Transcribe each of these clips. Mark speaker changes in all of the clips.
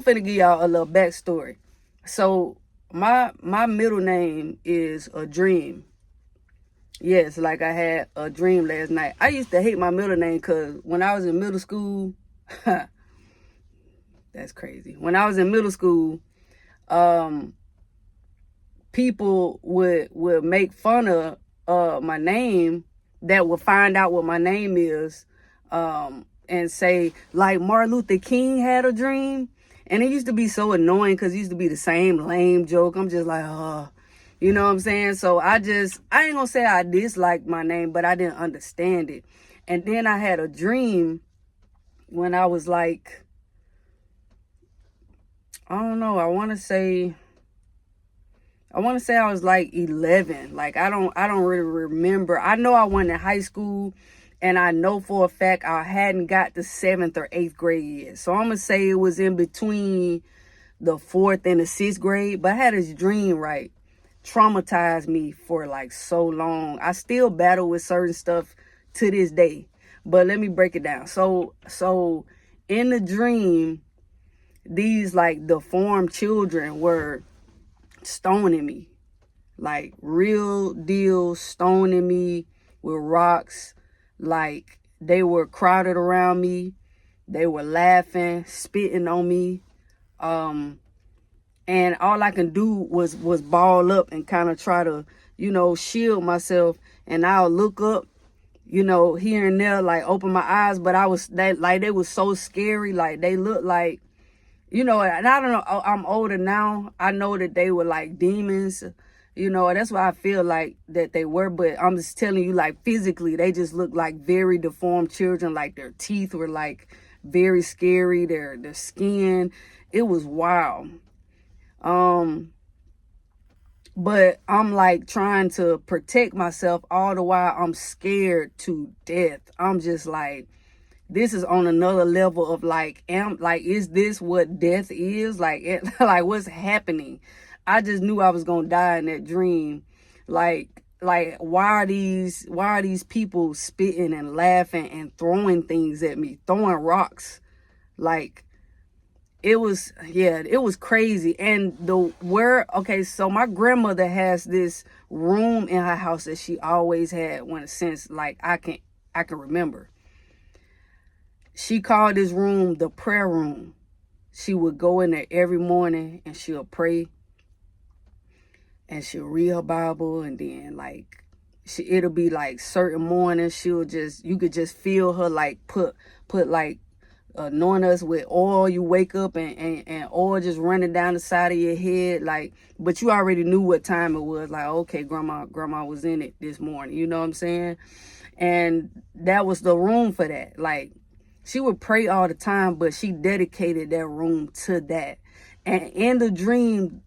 Speaker 1: I'm finna give y'all a little backstory. So my middle name is Adreme. Yes, like I had a dream last night. I used to hate my middle name because when I was in middle school, that's crazy. When I was in middle school, um, people would make fun of my name, that would find out what my name is, and say like Martin Luther King had a dream. And it used to be so annoying because it used to be the same lame joke. I'm just like, you know what I'm saying? So I ain't gonna say I disliked my name, but I didn't understand it. And then I had a dream when I was like, I don't know, I want to say I was like 11. Like I don't really remember. I know I went in high school, and I know for a fact I hadn't got the 7th or 8th grade yet. So I'm gonna say it was in between the 4th and the 6th grade. But I had this dream, right? Traumatized me for like so long. I still battle with certain stuff to this day. But let me break it down. So in the dream, these like deformed children were stoning me, like real deal stoning me with rocks. Like they were crowded around me, they were laughing, spitting on me, and all I can do was ball up and kind of try to, shield myself. And I'll look up, here and there, like open my eyes, but they was so scary. Like they looked like, and I don't know, I'm older now. I know that they were like demons, that's why I feel like that they were. But I'm just telling you, like physically, they just looked like very deformed children. Like their teeth were like very scary. Their skin, it was wild. But I'm like trying to protect myself all the while. I'm scared to death. I'm just like, this is on another level of like, is this what death is? Like, like what's happening? I just knew I was gonna die in that dream. Like, why are these people spitting and laughing and throwing things at me, throwing rocks? Like, it was crazy. And okay, so my grandmother has this room in her house that she always had since like I can remember. She called this room the prayer room. She would go in there every morning and she'll pray and she'll read her Bible. And then like it'll be like certain mornings you could just feel her like put like anoint us with oil. You wake up and oil just running down the side of your head, like, but you already knew what time it was. Like, okay, grandma was in it this morning, you know what I'm saying? And that was the room for that. Like, she would pray all the time, but she dedicated that room to that. And in the dream,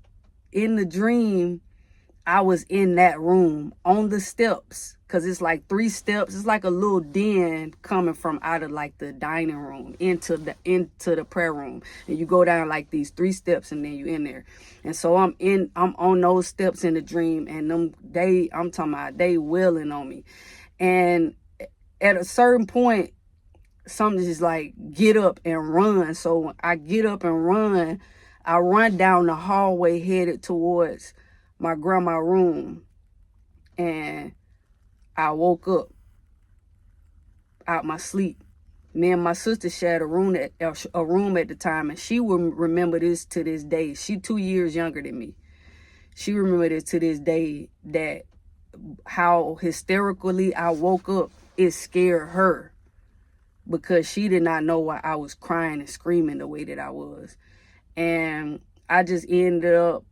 Speaker 1: I was in that room on the steps, because it's like 3 steps. It's like a little den coming from out of like the dining room into the prayer room. And you go down like these 3 steps and then you in there. And so I'm on those steps in the dream, and I'm talking about they wailing on me. And at a certain point, something just like, get up and run. So I get up and run. I run down the hallway headed towards my grandma's room, and I woke up out my sleep. Me and my sister shared a room at the time, and she will remember this to this day. She 2 years younger than me. She remembered it to this day, that how hysterically I woke up, it scared her, because she did not know why I was crying and screaming the way that I was. And I just ended up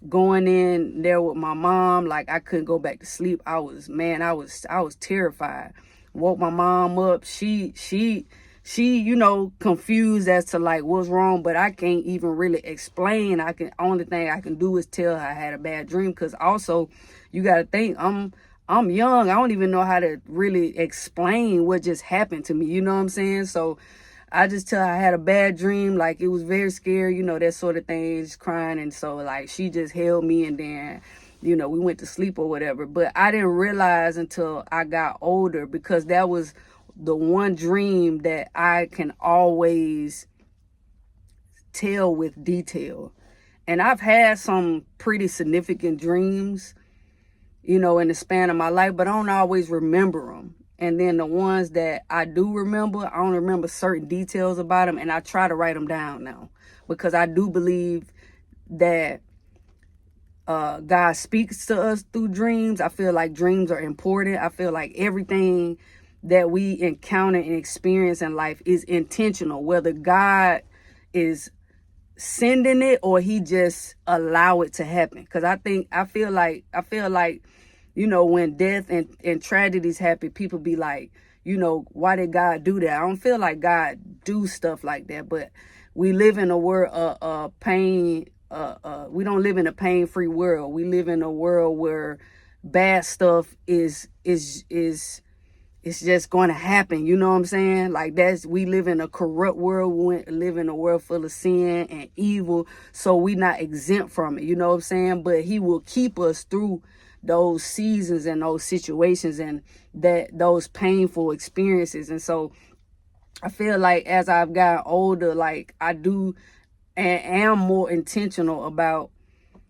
Speaker 1: going in there with my mom. Like, I couldn't go back to sleep. I was terrified. Woke my mom up. She confused as to like what's wrong, but I can't even really explain. Only thing I can do is tell her I had a bad dream, because also you got to think, I'm young. I don't even know how to really explain what just happened to me. You know what I'm saying? So I just tell her I had a bad dream. Like, it was very scary, that sort of thing, just crying. And so like she just held me, and then, we went to sleep or whatever. But I didn't realize until I got older, because that was the one dream that I can always tell with detail. And I've had some pretty significant dreams, in the span of my life, but I don't always remember them. And then the ones that I do remember, I don't remember certain details about them, and I try to write them down now, because I do believe that God speaks to us through dreams. I feel like dreams are important. I feel like everything that we encounter and experience in life is intentional, whether God is sending it or he just allow it to happen. Because I feel like when death and tragedies happen, people be like, why did God do that? I don't feel like God do stuff like that, but we live in a world of pain. We don't live in a pain-free world. We live in a world where bad stuff is it's just going to happen. You know what I'm saying? Like, we live in a corrupt world. We live in a world full of sin and evil. So we not exempt from it. You know what I'm saying? But he will keep us through those seasons and those situations and those painful experiences. And so I feel like as I've gotten older, like I do and am more intentional about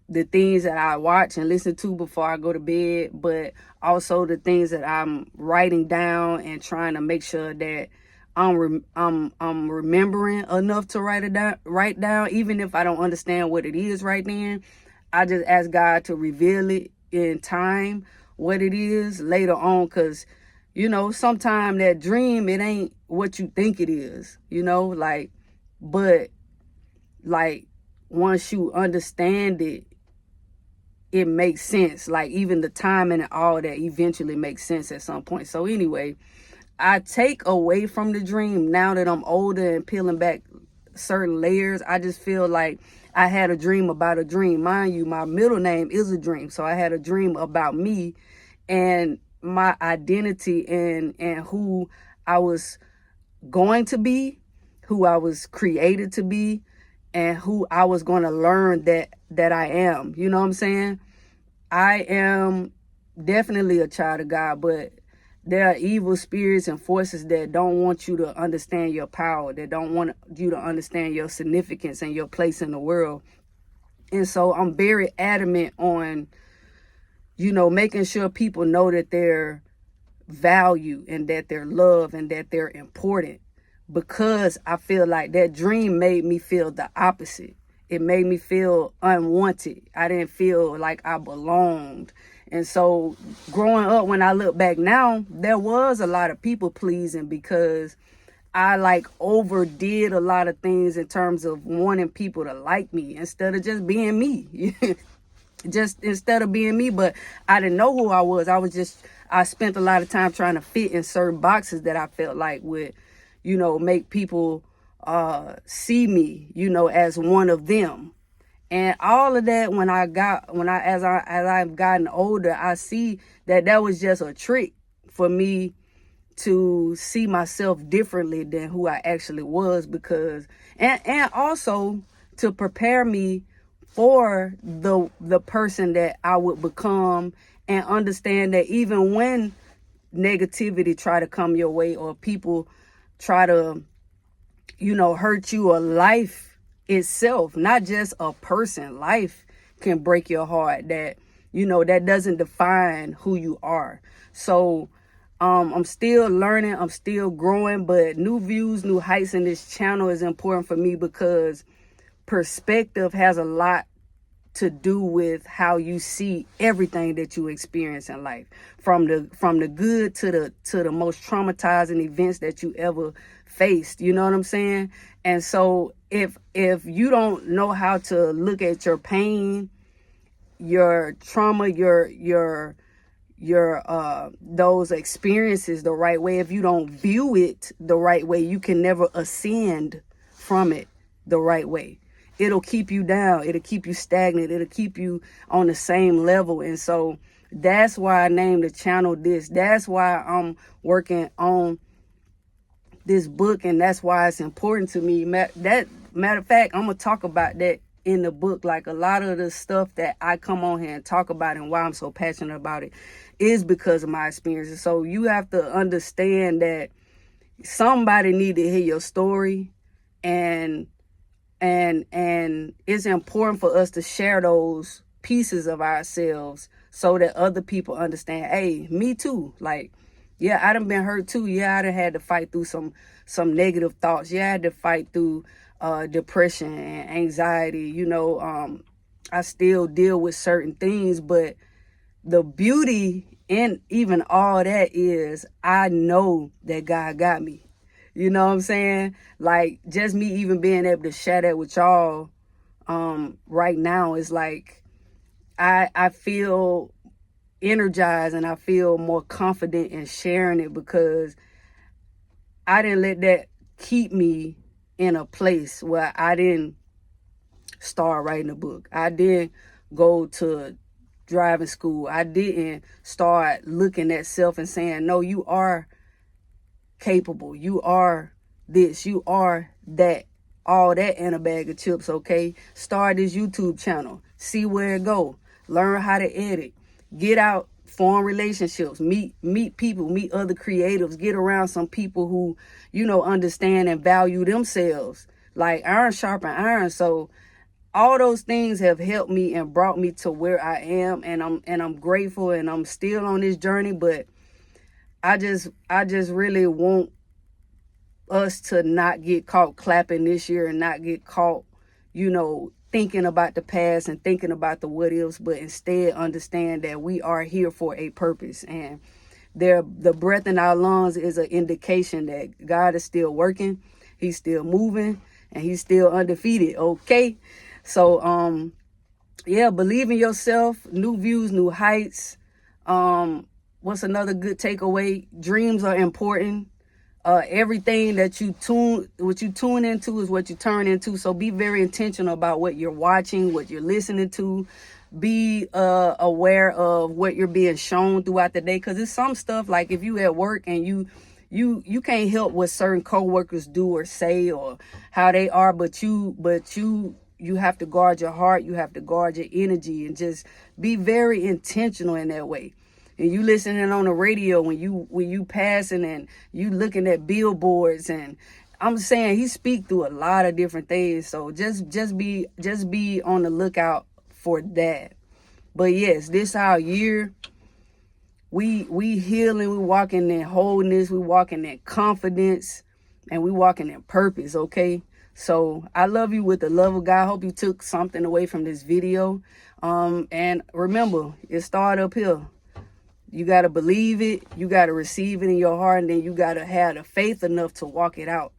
Speaker 1: the things that I watch and listen to before I go to bed, but also the things that I'm writing down and trying to make sure that I'm remembering enough to write down, even if I don't understand what it is right then. I just ask God to reveal it in time, what it is later on, because sometimes that dream, it ain't what you think it is, but like once you understand it, it makes sense. Like even the timing and all that eventually makes sense at some point. So anyway, I take away from the dream now that I'm older and peeling back certain layers. I just feel like I had a dream about a dream. Mind you, my middle name is a dream. So I had a dream about me and my identity and who I was going to be, who I was created to be, and who I was going to learn that I am. You know what I'm saying? I am definitely a child of God, but there are evil spirits and forces that don't want you to understand your power, that don't want you to understand your significance and your place in the world. And so I'm very adamant on, making sure people know that they're valued and that they're loved and that they're important, because I feel like that dream made me feel the opposite. It made me feel unwanted. I didn't feel like I belonged. And so growing up, when I look back now, there was a lot of people pleasing because I overdid a lot of things in terms of wanting people to like me instead of just being me. Just instead of being me, but I didn't know who I was. I spent a lot of time trying to fit in certain boxes that I felt like would, make people see me, as one of them. And all of that, as I've gotten older, I see that was just a trick for me to see myself differently than who I actually was, because and also to prepare me for the person that I would become, and understand that even when negativity try to come your way or people try to hurt you, or life itself, not just a person, life can break your heart, that doesn't define who you are. So I'm still learning, I'm still growing, but new views, new heights in this channel is important for me, because perspective has a lot to do with how you see everything that you experience in life, from the good to the most traumatizing events that you ever faced. You know what I'm saying? And so if you don't know how to look at your pain, your trauma, your those experiences the right way, if you don't view it the right way, you can never ascend from it the right way. It'll keep you down. It'll keep you stagnant. It'll keep you on the same level. And so that's why I named the channel this. That's why I'm working on this book, and that's why it's important to me. That matter of fact, I'm gonna talk about that in the book. Like, a lot of the stuff that I come on here and talk about and why I'm so passionate about it is because of my experiences. So you have to understand that somebody need to hear your story, and And it's important for us to share those pieces of ourselves so that other people understand, hey, me too. Like, yeah, I done been hurt too. Yeah, I done had to fight through some negative thoughts. Yeah, I had to fight through depression and anxiety. I still deal with certain things, but the beauty in even all that is I know that God got me. You know what I'm saying? Like, just me even being able to share that with y'all right now is like I feel energized and I feel more confident in sharing it because I didn't let that keep me in a place where I didn't start writing a book. I didn't go to driving school. I didn't start looking at self and saying, no, you are capable. You are this. You are that. All that in a bag of chips, okay? Start this YouTube channel. See where it go. Learn how to edit. Get out, form relationships. Meet people. Meet other creatives. Get around some people who, understand and value themselves. Like iron sharpen iron. So all those things have helped me and brought me to where I am, and I'm grateful, and I'm still on this journey. But I just really want us to not get caught clapping this year and not get caught, thinking about the past and thinking about the what ifs, but instead understand that we are here for a purpose. And the breath in our lungs is an indication that God is still working, he's still moving, and he's still undefeated, okay? So yeah, believe in yourself. New views, new heights. What's another good takeaway? Dreams are important. Everything that what you tune into is what you turn into. So be very intentional about what you're watching, what you're listening to. Be aware of what you're being shown throughout the day, because it's some stuff like if you at work and you can't help what certain coworkers do or say or how they are, but you have to guard your heart, you have to guard your energy, and just be very intentional in that way. And you listening on the radio when you passing and you looking at billboards, and I'm saying he speak through a lot of different things. So just be on the lookout for that. But yes, this our year. We healing, we walking in wholeness, we walking in confidence, and we walking in purpose, okay? So I love you with the love of God. I hope you took something away from this video. And remember, it started up here. You got to believe it. You got to receive it in your heart. And then you got to have the faith enough to walk it out.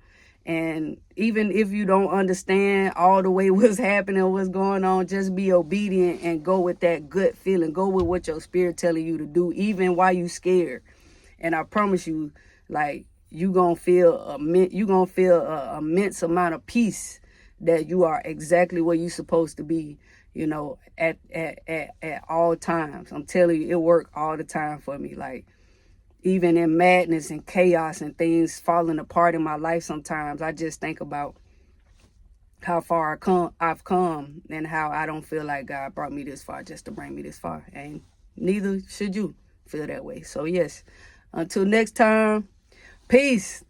Speaker 1: And even if you don't understand all the way what's happening, what's going on, just be obedient and go with that gut feeling. Go with what your spirit telling you to do, even while you scared. And I promise you, like, you gonna feel a immense amount of peace that you are exactly where you're supposed to be, at all times. I'm telling you, it worked all the time for me. Like, even in madness and chaos and things falling apart in my life, sometimes I just think about how far I've come and how I don't feel like God brought me this far just to bring me this far. And neither should you feel that way. So yes, until next time, peace.